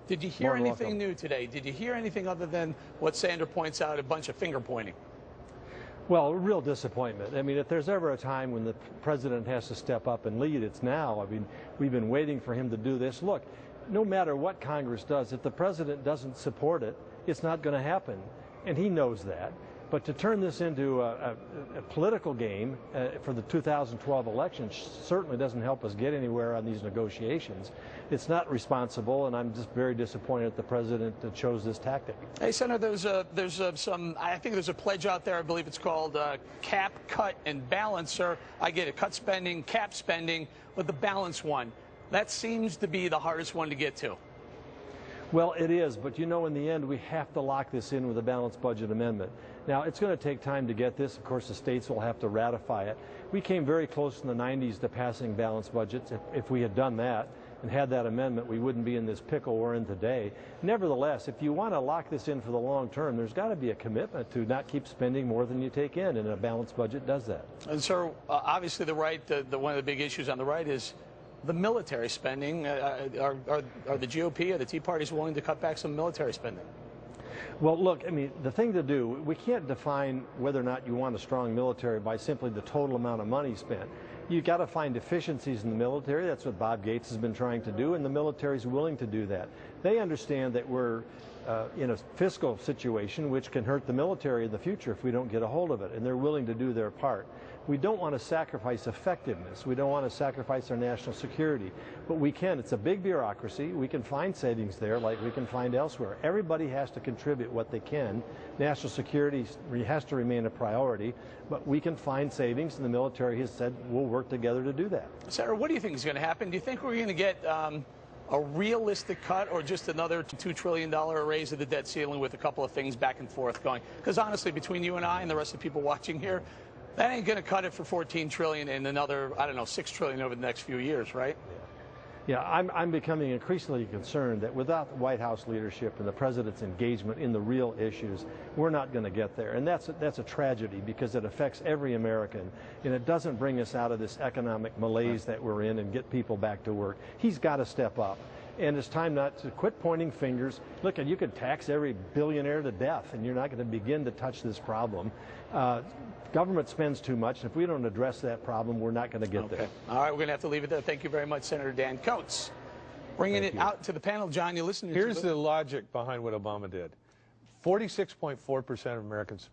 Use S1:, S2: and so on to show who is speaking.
S1: Did you hear anything new today? Did you hear anything other than what Sandra points out, a bunch of finger pointing?
S2: Well, real disappointment. I mean, if there's ever a time when the president has to step up and lead, it's now. I mean, we've been waiting for him to do this. Look, no matter what Congress does, if the president doesn't support it, it's not going to happen. And he knows that. But to turn this into a political game for the 2012 election certainly doesn't help us get anywhere on these negotiations. It's not responsible, and I'm just very disappointed that the president chose this tactic.
S1: Hey, Senator, there's some, I think there's a pledge out there, I believe it's called cap, cut, and balance. Sir, I get it, cut spending, cap spending, but the balance one, that seems to be the hardest one to get to.
S2: Well, it is, but you know, in the end, we have to lock this in with a balanced budget amendment. Now, it's going to take time to get this. Of course, the states will have to ratify it. We came very close in the 90s to passing balanced budgets. If we had done that and had that amendment, we wouldn't be in this pickle we're in today. Nevertheless, if you want to lock this in for the long term, there's got to be a commitment to not keep spending more than you take in, and a balanced budget does that.
S1: And, sir, obviously the right, one of the big issues on the right is the military spending. Are the GOP or the Tea Parties willing to cut back some military spending?
S2: Well, look, I mean, the thing to do, we can't define whether or not you want a strong military by simply the total amount of money spent. You've got to find efficiencies in the military. That's what Bob Gates has been trying to do, and the military is willing to do that. They understand that we're in a fiscal situation which can hurt the military in the future if we don't get a hold of it, and they're willing to do their part. We don't want to sacrifice effectiveness. We don't want to sacrifice our national security. But we can. It's a big bureaucracy. We can find savings there like we can find elsewhere. Everybody has to contribute what they can. National security has to remain a priority, but we can find savings, and the military has said we'll work together to do that.
S1: Sarah, what do you think is going to happen? Do you think we're going to get a realistic cut, or just another $2 trillion raise of the debt ceiling with a couple of things back and forth going? Because honestly, between you and I and the rest of the people watching here, that ain't going to cut it for $14 trillion and another, I don't know, $6 trillion over the next few years, right?
S2: Yeah, I'm becoming increasingly concerned that without the White House leadership and the president's engagement in the real issues, we're not going to get there. And that's a tragedy, because it affects every American, and it doesn't bring us out of this economic malaise that we're in and get people back to work. He's got to step up. And it's time not to quit pointing fingers. Look, you could tax every billionaire to death, and you're not going to begin to touch this problem. Government spends too much, and if we don't address that problem, we're not going to get there.
S1: All right, we're going to have to leave it there. Thank you very much, Senator Dan Coats. Bringing it out to the panel, John, you listening to
S3: Here's the logic behind what Obama did. 46.4% of Americans